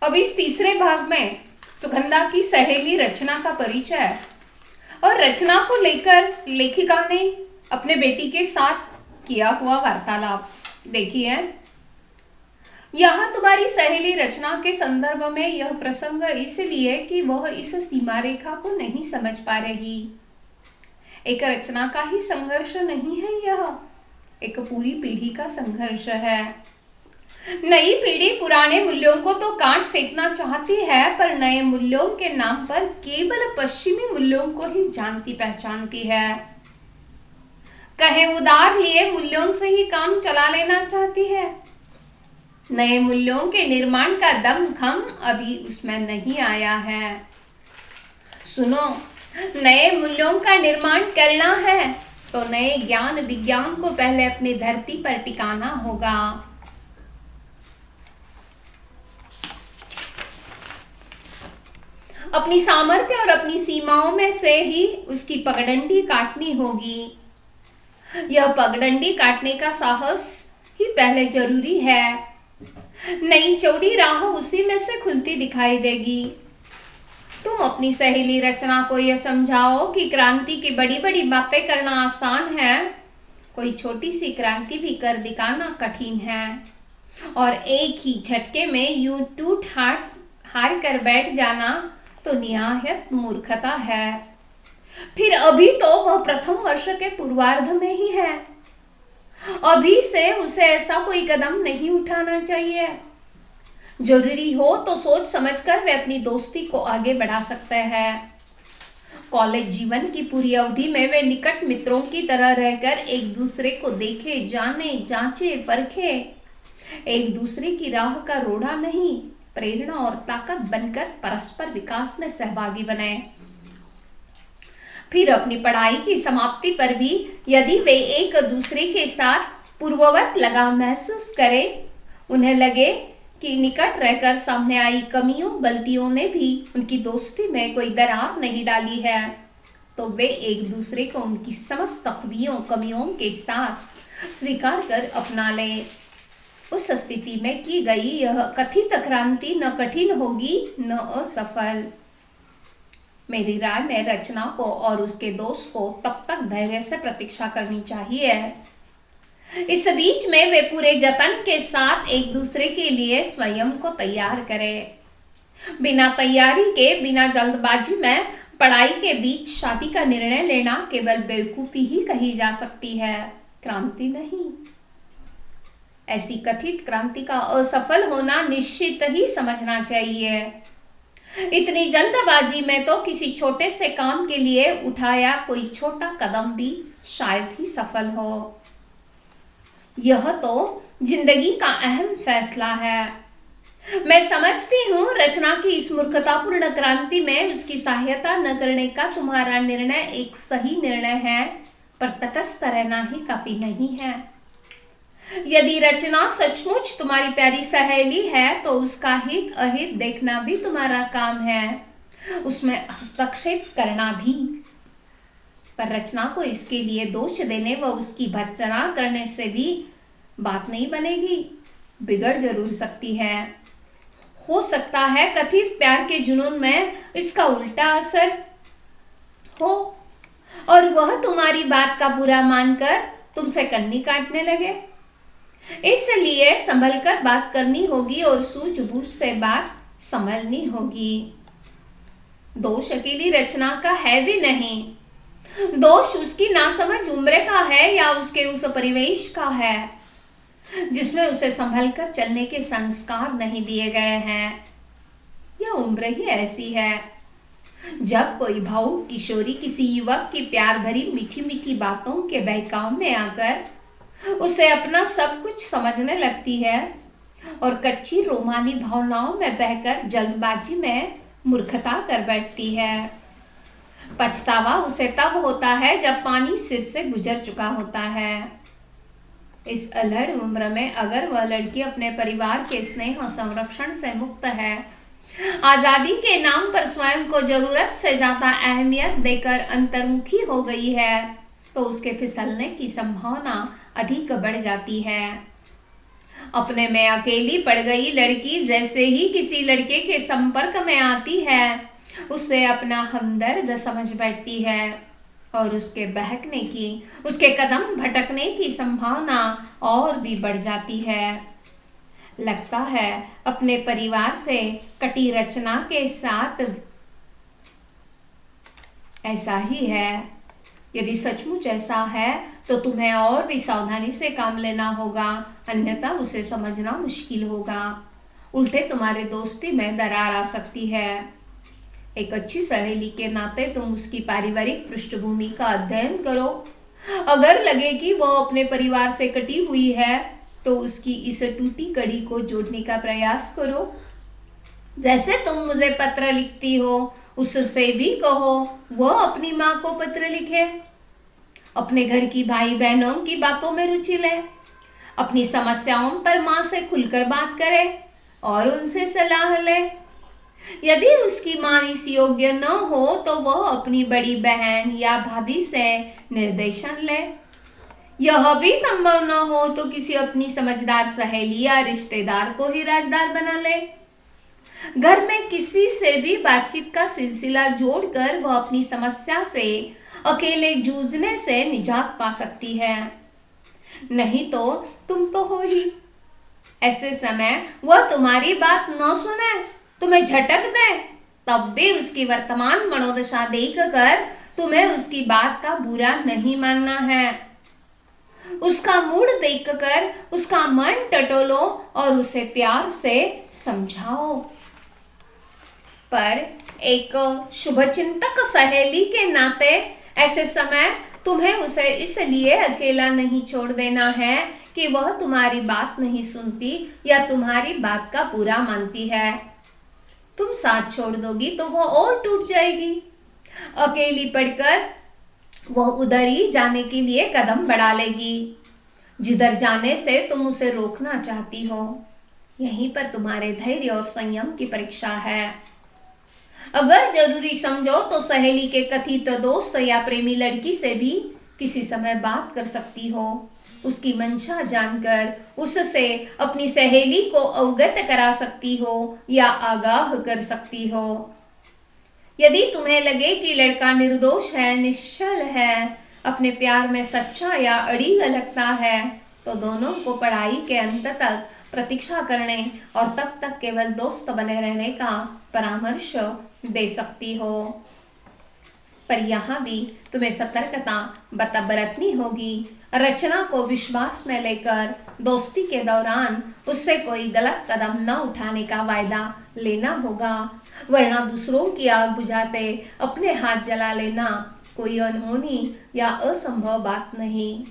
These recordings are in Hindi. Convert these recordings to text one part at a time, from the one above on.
अब इस तीसरे भाग में सुगंधा की सहेली रचना का परिचय और रचना को लेकर लेखिका ने अपने बेटी के साथ किया हुआ वार्तालाप देखिए। यहाँ तुम्हारी सहेली रचना के संदर्भ में यह प्रसंग इसलिए कि वह इस सीमा रेखा को नहीं समझ पा रही। एक रचना का ही संघर्ष नहीं है, यह एक पूरी पीढ़ी का संघर्ष है। नई पीढ़ी पुराने मूल्यों को तो काट फेंकना चाहती है, पर नए मूल्यों के नाम पर केवल पश्चिमी मूल्यों को ही जानती पहचानती है। कहे उधार लिए मूल्यों से ही काम चला लेना चाहती है। नए मूल्यों के निर्माण का दमखम अभी उसमें नहीं आया है। सुनो, नए मूल्यों का निर्माण करना है तो नए ज्ञान विज्ञान को पहले अपनी धरती पर टिकाना होगा। अपनी सामर्थ्य और अपनी सीमाओं में से ही उसकी पगडंडी काटनी होगी। यह पगडंडी काटने का साहस ही पहले जरूरी है। नई चौड़ी राह उसी में से खुलती दिखाई देगी। तुम अपनी सहेली रचना को यह समझाओ कि क्रांति की बड़ी बड़ी बातें करना आसान है, कोई छोटी सी क्रांति भी कर दिखाना कठिन है, और एक ही झटके में यूं टूट हार कर बैठ जाना तो निहायत मूर्खता है। फिर अभी तो वह प्रथम वर्ष के पूर्वार्ध में ही है। अभी से उसे ऐसा कोई कदम नहीं उठाना चाहिए। जरूरी हो तो सोच समझकर वे अपनी दोस्ती को आगे बढ़ा सकते हैं। कॉलेज जीवन की पूरी अवधि में वे निकट मित्रों की तरह रहकर एक दूसरे को देखे, जाने, जांचे, परखे, एक दूसरे की राह का रोड़ा नहीं, प्रेरणा और ताकत बनकर परस्पर विकास में सहभागी बने। फिर अपनी पढ़ाई की समाप्ति पर भी यदि वे एक दूसरे के साथ पूर्ववत लगाव महसूस करें, उन्हें लगे कि निकट रहकर सामने आई कमियों गलतियों ने भी उनकी दोस्ती में कोई दरार नहीं डाली है, तो वे एक दूसरे को उनकी समस्त खूबियों कमियों के साथ स्वीकार कर अपना लें। उस स्थिति में की गई यह कथित क्रांति न कठिन होगी न असफल। मेरी राय में रचना को और उसके दोस्त को तब तक धैर्य से प्रतीक्षा करनी चाहिए। इस बीच में वे पूरे जतन के साथ एक दूसरे के लिए स्वयं को तैयार करें। बिना तैयारी के, बिना जल्दबाजी में पढ़ाई के बीच शादी का निर्णय लेना केवल बेवकूफी ही कही जा सकती है, क्रांति नहीं। ऐसी कथित क्रांति का असफल होना निश्चित ही समझना चाहिए। इतनी जल्दबाजी में तो किसी छोटे से काम के लिए उठाया कोई छोटा कदम भी शायद ही सफल हो। यह तो जिंदगी का अहम फैसला है। मैं समझती हूँ रचना की इस मूर्खतापूर्ण क्रांति में उसकी सहायता न करने का तुम्हारा निर्णय एक सही निर्णय है, पर तटस्थ रहना ही काफी नहीं है। यदि रचना सचमुच तुम्हारी प्यारी सहेली है तो उसका हित अहित देखना भी तुम्हारा काम है, उसमें हस्तक्षेप करना भी। पर रचना को इसके लिए दोष देने व उसकी भर्त्सना करने से भी बात नहीं बनेगी, बिगड़ जरूर सकती है। हो सकता है कथित प्यार के जुनून में इसका उल्टा असर हो और वह तुम्हारी बात का बुरा मानकर तुमसे कन्नी काटने लगे। इसलिए संभलकर बात करनी होगी और सूझबूझ से बात संभलनी होगी। दोष अकेली रचना का है भी नहीं, दोष उसकी नासमझ उम्र का है या उसके उस परिवेश का है जिसमें उसे संभलकर चलने के संस्कार नहीं दिए गए हैं। यह उम्र ही ऐसी है। जब कोई भावुक किशोरी किसी युवक की प्यार भरी मीठी मीठी बातों के बहकाव में आकर उसे अपना सब कुछ समझने लगती है और कच्ची रोमानी भावनाओं में बहकर जल्दबाजी में मूर्खता कर बैठती है। पछतावा उसे तब होता है जब पानी सिर से गुजर चुका होता है। इस अलड़ उम्र में अगर वह लड़की अपने परिवार के स्नेह और संरक्षण से मुक्त है, आजादी के नाम पर स्वयं को जरूरत से ज्यादा अहमियत देकर अंतर्मुखी हो गई है, तो उसके फिसलने की संभावना अधिक बढ़ जाती है। अपने में अकेली पड़ गई लड़की जैसे ही किसी लड़के के संपर्क में आती है उससे अपना हमदर्द समझ बैठती है और उसके बहकने की, उसके कदम भटकने की संभावना और भी बढ़ जाती है। लगता है अपने परिवार से कटी रचना के साथ ऐसा ही है। यदि सचमुच ऐसा है तो तुम्हें और भी सावधानी से काम लेना होगा, अन्यथा उसे समझना मुश्किल होगा। उल्टे तुम्हारे दोस्ती में दरार आ सकती है। एक अच्छी सहेली के नाते तुम उसकी पारिवारिक पृष्ठभूमि का अध्ययन करो। अगर लगे कि वह अपने परिवार से कटी हुई है तो उसकी इस टूटी कड़ी को जोड़ने का प्रयास करो। जैसे तुम मुझे पत्र लिखती हो उससे भी कहो वह अपनी माँ को पत्र लिखे। अपने घर की भाई बहनों की बातों में रुचि ले, अपनी समस्याओं पर माँ से खुलकर बात करे और उनसे सलाह ले। यदि उसकी माँ इस योग्य न हो तो वह अपनी बड़ी बहन या भाभी से निर्देशन ले। यह भी संभव न हो तो किसी अपनी समझदार सहेली या रिश्तेदार को ही राजदार बना ले। घर में किसी से भी बातचीत का सिलसिला जोड़कर वह अपनी समस्या से अकेले जूझने से निजात पा सकती है। नहीं तो तुम तो हो ही। ऐसे समय वह तुम्हारी बात न सुने, तुम्हें झटक दे, तब भी उसकी वर्तमान मनोदशा देखकर तुम्हें उसकी बात का बुरा नहीं मानना है। उसका मूड देखकर उसका मन टटोलो और उसे प्यार से समझाओ। पर एक शुभचिंतक सहेली के नाते ऐसे समय तुम्हें उसे इसलिए अकेला नहीं छोड़ देना है कि वह तुम्हारी बात नहीं सुनती या तुम्हारी बात का बुरा मानती है। तुम साथ छोड़ दोगी तो वह और टूट जाएगी। अकेली पड़कर वह उधर ही जाने के लिए कदम बढ़ा लेगी जिधर जाने से तुम उसे रोकना चाहती हो। यहीं पर तुम्हारे धैर्य और संयम की परीक्षा है। अगर जरूरी समझो तो सहेली के कथित दोस्त या प्रेमी लड़की से भी किसी समय बात कर सकती हो। उसकी मंशा जानकर उससे अपनी सहेली को अवगत करा सकती हो या आगाह कर सकती हो। यदि तुम्हें लगे कि लड़का निर्दोष है, निश्चल है, अपने प्यार में सच्चा या अड़िग लगता है तो दोनों को पढ़ाई के अंत तक प्रतीक्षा करने और तब तक केवल दोस्त बने रहने का परामर्श दे सकती हो। पर यहाँ भी तुम्हें सतर्कता बरतनी होगी। रचना को विश्वास में लेकर दोस्ती के दौरान उससे कोई गलत कदम न उठाने का वायदा लेना होगा, वरना दूसरों की आग बुझाते अपने हाथ जला लेना कोई अनहोनी या असंभव बात नहीं।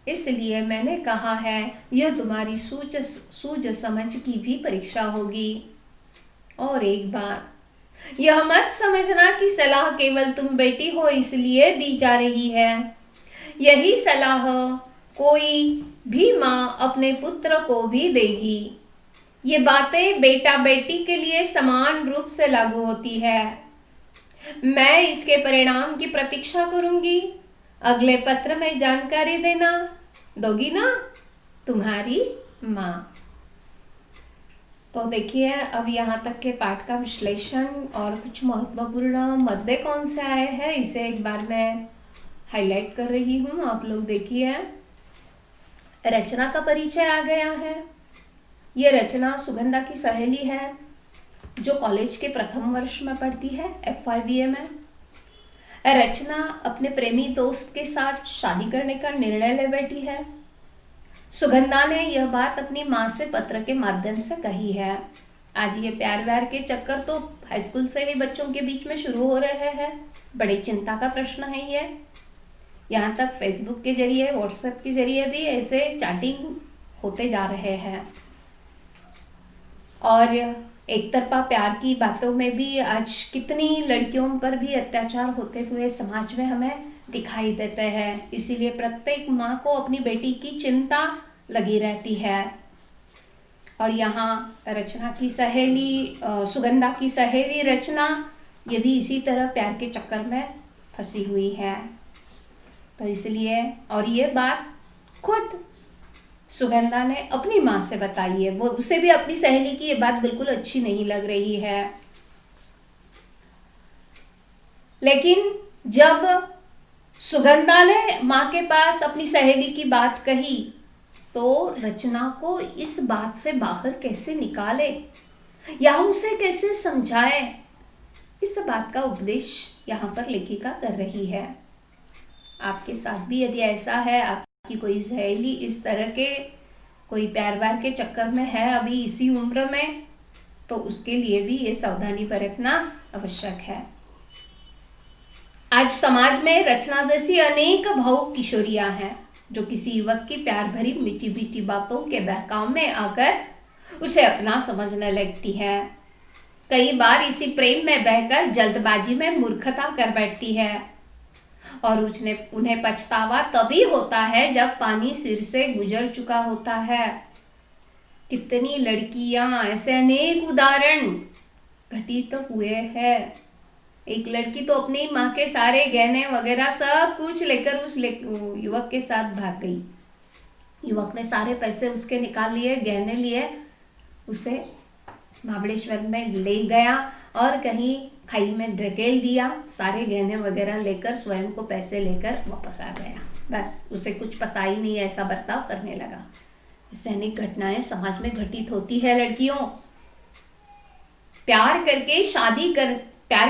इसलिए मैंने कहा है यह तुम्हारी सूझ समझ की भी परीक्षा होगी। और एक बात, यह मत समझना कि सलाह केवल तुम बेटी हो इसलिए दी जा रही है। यही सलाह कोई भी माँ अपने पुत्र को भी देगी। ये बातें बेटा बेटी के लिए समान रूप से लागू होती है। मैं इसके परिणाम की प्रतीक्षा करूंगी। अगले पत्र में जानकारी दोगी ना, तुम्हारी माँ। तो देखिए अब यहाँ तक के पाठ का विश्लेषण और कुछ महत्वपूर्ण मुद्दे कौन से आए हैं इसे एक बार मैं हाईलाइट कर रही हूँ। आप लोग देखिए, रचना का परिचय आ गया है। ये रचना सुगंधा की सहेली है जो कॉलेज के प्रथम वर्ष में पढ़ती है, FYBA में। रचना अपने प्रेमी दोस्त के साथ शादी करने का निर्णय ले बैठी है। सुगंधा ने यह बात अपनी माँ से पत्र के माध्यम से कही है। आज ये प्यार व्यार के चक्कर तो हाई स्कूल से ही बच्चों के बीच में शुरू हो रहे हैं। बड़ी चिंता का प्रश्न है ये। यहाँ तक फेसबुक के जरिए, व्हाट्सएप के जरिए भी ऐसे चैटिंग होते जा रहे हैं। और एक तरफा प्यार की बातों में भी आज कितनी लड़कियों पर भी अत्याचार होते हुए समाज में हमें दिखाई देते हैं। इसीलिए प्रत्येक माँ को अपनी बेटी की चिंता लगी रहती है। और यहाँ रचना की सहेली, सुगंधा की सहेली रचना, ये भी इसी तरह प्यार के चक्कर में फंसी हुई है। तो इसलिए, और ये बात खुद सुगंधा ने अपनी माँ से बताई है। वो उसे भी अपनी सहेली की ये बात बिल्कुल अच्छी नहीं लग रही है। लेकिन जब सुगंधा ने माँ के पास अपनी सहेली की बात कही तो रचना को इस बात से बाहर कैसे निकाले या उसे कैसे समझाए, इस बात का उपदेश यहाँ पर लेखिका कर रही है। आपके साथ भी यदि ऐसा है, आपकी कोई सहेली इस तरह के कोई प्यार व्यार के चक्कर में है अभी इसी उम्र में, तो उसके लिए भी ये सावधानी बरतना आवश्यक है। आज समाज में रचना जैसी अनेक भावुक किशोरियां हैं जो किसी युवक की प्यार भरी मीठी मीठी बातों के बहकाव में आकर उसे अपना समझने लगती है। कई बार इसी प्रेम में बहकर जल्दबाजी में मूर्खता कर बैठती है और उन्हें पछतावा तभी होता है जब पानी सिर से गुजर चुका होता है। कितनी लड़कियां, ऐसे अनेक उदाहरण घटित हुए हैं। एक लड़की तो अपनी माँ के सारे गहने वगैरह सब कुछ लेकर उस युवक के साथ भाग गई। युवक ने सारे पैसे उसके निकाल लिए, गहने लिए, उसे महाबलेश्वर में ले गया और कहीं खाई में ढकेल दिया। सारे गहने वगैरह लेकर स्वयं को पैसे लेकर वापस आ गया। बस उसे कुछ पता ही नहीं, ऐसा बर्ताव करने लगा। इससे अनेक घटनाएं समाज में घटित होती है। लड़कियों प्यार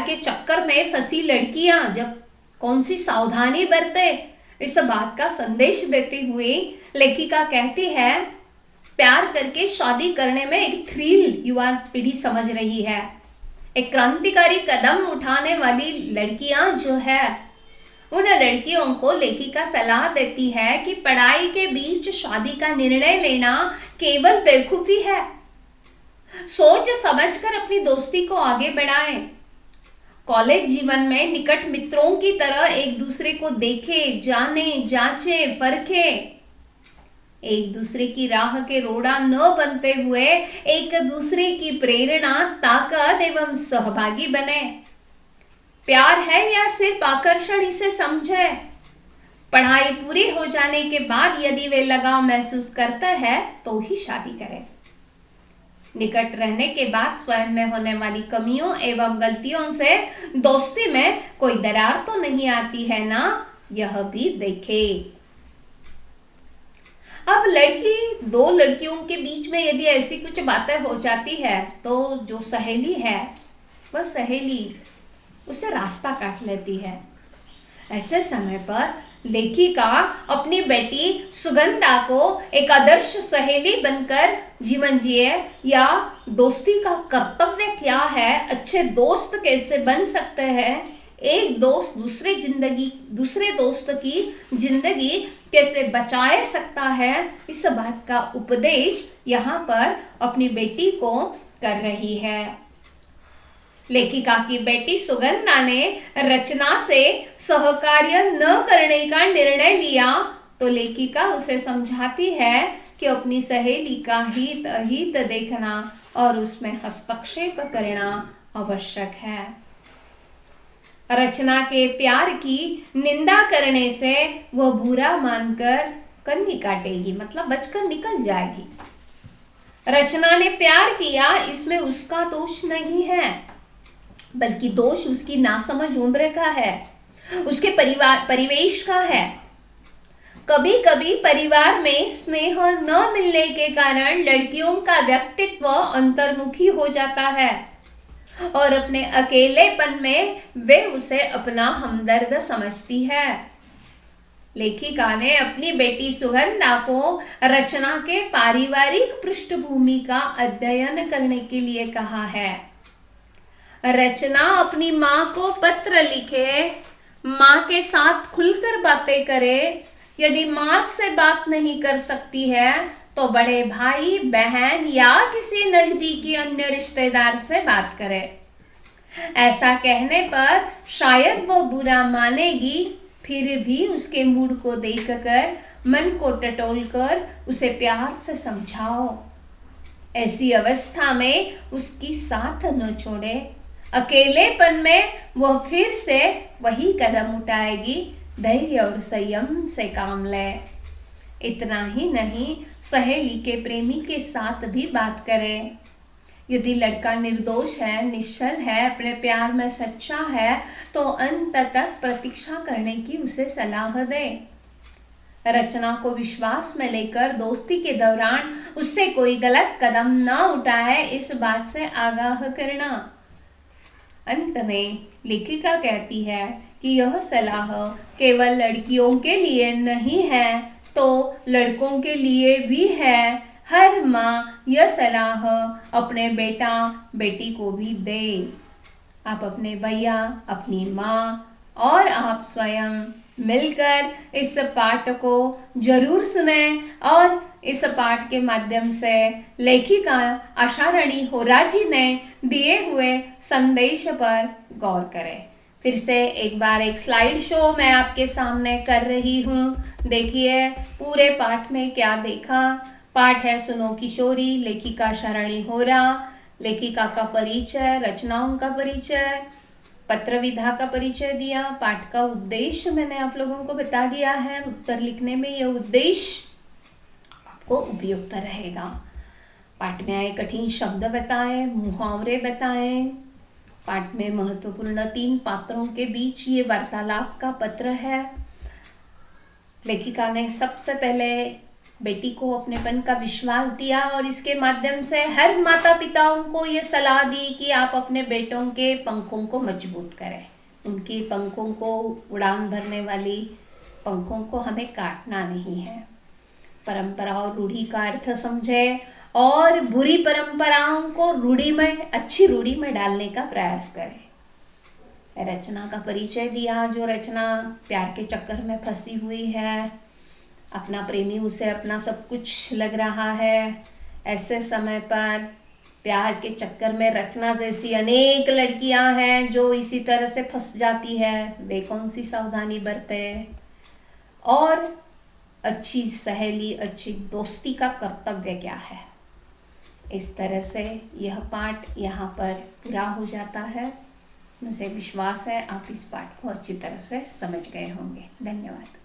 के चक्कर में फंसी लड़कियां जब कौन सी सावधानी बरते, इस बात का संदेश देते हुए लेखिका कहती है, प्यार करके शादी करने में एक थ्रिल युवा पीढ़ी समझ रही है। एक क्रांतिकारी कदम उठाने वाली लड़कियां जो है, उन लड़कियों को लेखिका सलाह देती है कि पढ़ाई के बीच शादी का निर्णय लेना केवल बेवकूफी है। सोच समझकर अपनी दोस्ती को आगे बढ़ाएं। कॉलेज जीवन में निकट मित्रों की तरह एक दूसरे को देखे, जाने, जांचे, परखे, एक दूसरे की राह के रोड़ा न बनते हुए एक दूसरे की प्रेरणा, ताकत एवं सहभागी बने। प्यार है या सिर्फ आकर्षण, इसे समझे। पढ़ाई पूरी हो जाने के बाद यदि वे लगाव महसूस करते हैं तो ही शादी करें। निकट रहने के बाद स्वयं में होने वाली कमियों एवं गलतियों से दोस्ती में कोई दरार तो नहीं आती है ना, यह भी देखे। अब दो लड़कियों के बीच में यदि ऐसी कुछ बातें हो जाती है तो जो सहेली है वह सहेली उसे रास्ता काट लेती है। ऐसे समय पर लेखिका अपनी बेटी सुगंधा को एक आदर्श सहेली बनकर जीवन जिए या दोस्ती का कर्तव्य क्या है, अच्छे दोस्त कैसे बन सकते हैं, एक दोस्त दूसरे दोस्त की जिंदगी कैसे बचाए सकता है, इस बात का उपदेश यहाँ पर अपनी बेटी को कर रही है। लेखिका की बेटी सुगंधा ने रचना से सहकार्य न करने का निर्णय लिया तो लेखिका उसे समझाती है कि अपनी सहेली का हित अहित देखना और उसमें हस्तक्षेप करना आवश्यक है। रचना के प्यार की निंदा करने से वह बुरा मानकर कन्नी काटेगी, मतलब बचकर निकल जाएगी। रचना ने प्यार किया, इसमें उसका दोष नहीं है, बल्कि दोष उसकी नासमझ उम्र का है, उसके परिवेश का है। कभी कभी परिवार में स्नेह न मिलने के कारण लड़कियों का व्यक्तित्व अंतर्मुखी हो जाता है और अपने अकेलेपन में वे उसे अपना हमदर्द समझती है। लेखिका ने अपनी बेटी सुगंधा को रचना के पारिवारिक पृष्ठभूमि का अध्ययन करने के लिए कहा है। रचना अपनी माँ को पत्र लिखे, माँ के साथ खुलकर बातें करे। यदि माँ से बात नहीं कर सकती है तो बड़े भाई बहन या किसी नजदीकी अन्य रिश्तेदार से बात करे। ऐसा कहने पर शायद वह बुरा मानेगी, फिर भी उसके मूड को देखकर मन को टटोलकर उसे प्यार से समझाओ। ऐसी अवस्था में उसकी साथ न छोड़े। अकेलेपन में वह फिर से वही कदम उठाएगी, धैर्य और संयम से काम ले। इतना ही नहीं, सहेली के प्रेमी के साथ भी बात करें। यदि लड़का निर्दोष है, निश्चल है, अपने प्यार में सच्चा है, तो अंत तक प्रतीक्षा करने की उसे सलाह दे। रचना को विश्वास में लेकर दोस्ती के दौरान उससे कोई गलत कदम न उठाए, इस बात से आगाह करना। अंत में लेखिका कहती है कि यह सलाह केवल लड़कियों के लिए नहीं है, तो लड़कों के लिए भी है। हर माँ यह सलाह अपने बेटा बेटी को भी दे। आप अपने भैया, अपनी माँ और आप स्वयं मिलकर इस पाठ को जरूर सुने और इस पाठ के माध्यम से लेखिका आशारानी होरा जी ने दिए हुए संदेश पर गौर करें। फिर से एक बार एक स्लाइड शो मैं आपके सामने कर रही हूँ। देखिए पूरे पाठ में क्या देखा। पाठ है सुनो किशोरी, लेखिका आशारानी होरा, लेखिका का परिचय, रचनाओं का परिचय, पत्र विधा का परिचय दिया। पाठ का उद्देश्य मैंने आप लोगों को बता दिया है। उत्तर लिखने में यह उद्देश्य आपको उपयुक्त रहेगा। पाठ में आए कठिन शब्द बताएं, मुहावरे बताएं। पाठ में महत्वपूर्ण 3 पात्रों के बीच ये वार्तालाप का पत्र है। लेखिका ने सबसे पहले बेटी को अपनेपन का विश्वास दिया और इसके माध्यम से हर माता पिताओं को ये सलाह दी कि आप अपने बेटों के पंखों को मजबूत करें। उनके पंखों को, उड़ान भरने वाली पंखों को हमें काटना नहीं है। परंपरा और रूढ़ी का अर्थ समझे और बुरी परंपराओं को रूढ़ी में, अच्छी रूढ़ी में डालने का प्रयास करें। रचना का परिचय दिया। जो रचना प्यार के चक्कर में फंसी हुई है, अपना प्रेमी उसे अपना सब कुछ लग रहा है, ऐसे समय पर प्यार के चक्कर में रचना जैसी अनेक लड़कियां हैं जो इसी तरह से फंस जाती है। वे कौन सी सावधानी बरते और अच्छी सहेली, अच्छी दोस्ती का कर्तव्य क्या है। इस तरह से यह पाठ यहाँ पर पूरा हो जाता है। मुझे विश्वास है आप इस पाठ को अच्छी तरह से समझ गए होंगे। धन्यवाद।